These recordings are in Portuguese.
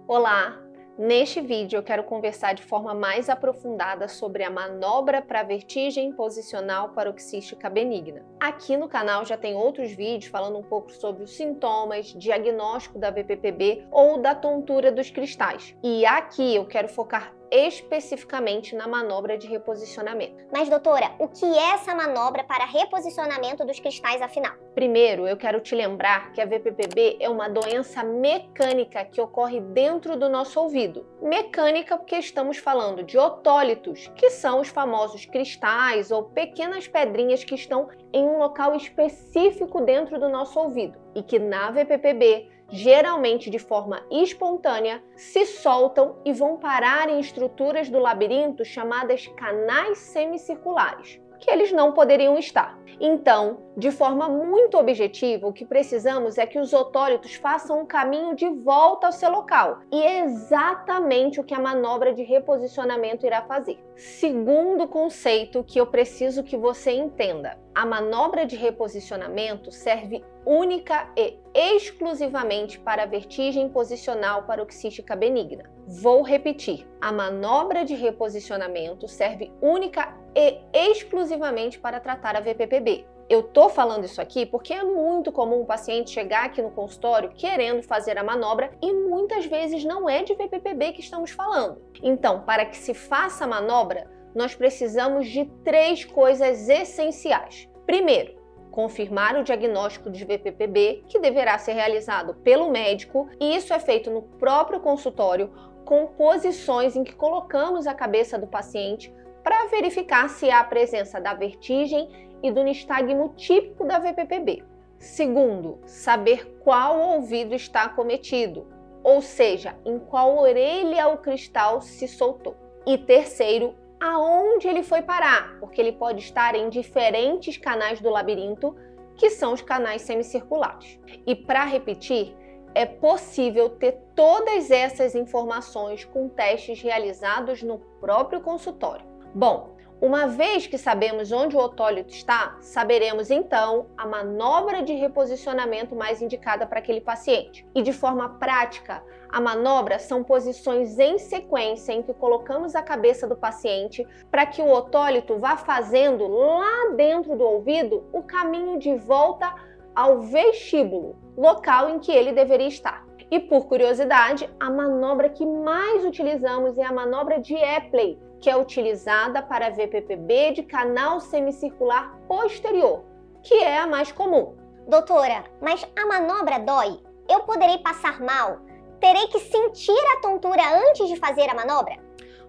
Olá! Neste vídeo eu quero conversar de forma mais aprofundada sobre a manobra para vertigem posicional paroxística benigna. Aqui no canal já tem outros vídeos falando um pouco sobre os sintomas, diagnóstico da VPPB ou da tontura dos cristais. E aqui eu quero focar especificamente na manobra de reposicionamento. Mas doutora, o que é essa manobra para reposicionamento dos cristais afinal? Primeiro, eu quero te lembrar que a VPPB é uma doença mecânica que ocorre dentro do nosso ouvido. Mecânica porque estamos falando de otólitos, que são os famosos cristais ou pequenas pedrinhas que estão em um local específico dentro do nosso ouvido e que na VPPB, geralmente de forma espontânea, se soltam e vão parar em estruturas do labirinto chamadas canais semicirculares, que eles não poderiam estar. Então, de forma muito objetiva, o que precisamos é que os otólitos façam um caminho de volta ao seu local. E é exatamente o que a manobra de reposicionamento irá fazer. Segundo conceito que eu preciso que você entenda, a manobra de reposicionamento serve única e exclusivamente para a vertigem posicional paroxística benigna. Vou repetir, a manobra de reposicionamento serve única e exclusivamente para tratar a VPPB. Eu tô falando isso aqui porque é muito comum o paciente chegar aqui no consultório querendo fazer a manobra e muitas vezes não é de VPPB que estamos falando. Então, para que se faça a manobra, nós precisamos de 3 coisas essenciais. Primeiro, confirmar o diagnóstico de VPPB, que deverá ser realizado pelo médico, e isso é feito no próprio consultório com posições em que colocamos a cabeça do paciente para verificar se há a presença da vertigem e do nistagmo típico da VPPB. Segundo, saber qual ouvido está acometido, ou seja, em qual orelha o cristal se soltou. E terceiro, aonde ele foi parar, porque ele pode estar em diferentes canais do labirinto, que são os canais semicirculares. E para repetir, é possível ter todas essas informações com testes realizados no próprio consultório. Bom, uma vez que sabemos onde o otólito está, saberemos então a manobra de reposicionamento mais indicada para aquele paciente. E de forma prática, a manobra são posições em sequência em que colocamos a cabeça do paciente para que o otólito vá fazendo lá dentro do ouvido o caminho de volta ao vestíbulo, local em que ele deveria estar. E por curiosidade, a manobra que mais utilizamos é a manobra de Epley, que é utilizada para VPPB de canal semicircular posterior, que é a mais comum. Doutora, mas a manobra dói? Eu poderei passar mal? Terei que sentir a tontura antes de fazer a manobra?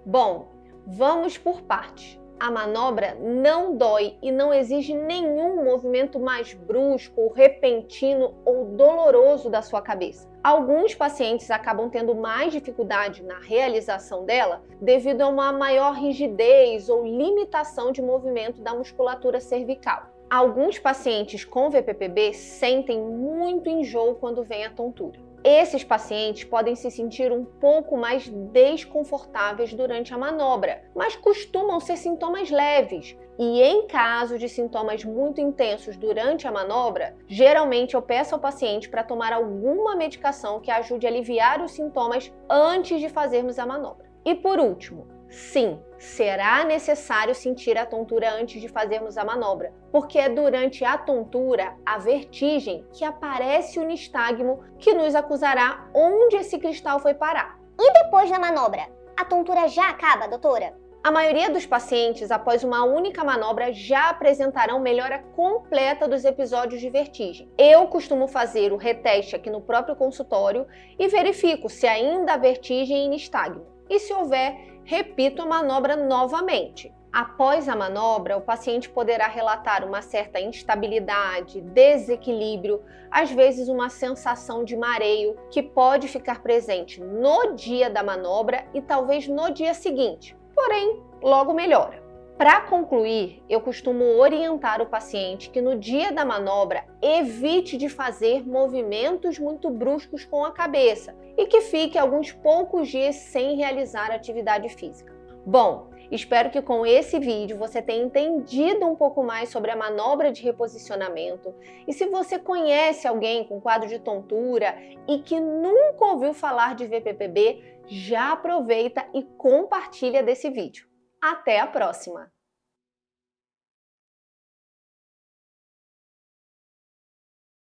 Bom, vamos por partes. A manobra não dói e não exige nenhum movimento mais brusco, repentino ou doloroso da sua cabeça. Alguns pacientes acabam tendo mais dificuldade na realização dela devido a uma maior rigidez ou limitação de movimento da musculatura cervical. Alguns pacientes com VPPB sentem muito enjoo quando vem a tontura. Esses pacientes podem se sentir um pouco mais desconfortáveis durante a manobra, mas costumam ser sintomas leves. E em caso de sintomas muito intensos durante a manobra, geralmente eu peço ao paciente para tomar alguma medicação que ajude a aliviar os sintomas antes de fazermos a manobra. E por último, sim, será necessário sentir a tontura antes de fazermos a manobra, porque é durante a tontura, a vertigem, que aparece o nistagmo que nos acusará onde esse cristal foi parar. E depois da manobra, a tontura já acaba, doutora? A maioria dos pacientes, após uma única manobra, já apresentarão melhora completa dos episódios de vertigem. Eu costumo fazer o reteste aqui no próprio consultório e verifico se ainda há vertigem e nistagmo. E se houver, repito a manobra novamente. Após a manobra, o paciente poderá relatar uma certa instabilidade, desequilíbrio, às vezes uma sensação de mareio que pode ficar presente no dia da manobra e talvez no dia seguinte, porém logo melhora. Para concluir, eu costumo orientar o paciente que no dia da manobra evite de fazer movimentos muito bruscos com a cabeça e que fique alguns poucos dias sem realizar atividade física. Bom, Espero que com esse vídeo você tenha entendido um pouco mais sobre a manobra de reposicionamento. E se você conhece alguém com quadro de tontura e que nunca ouviu falar de VPPB, já aproveita e compartilha desse vídeo. Até a próxima!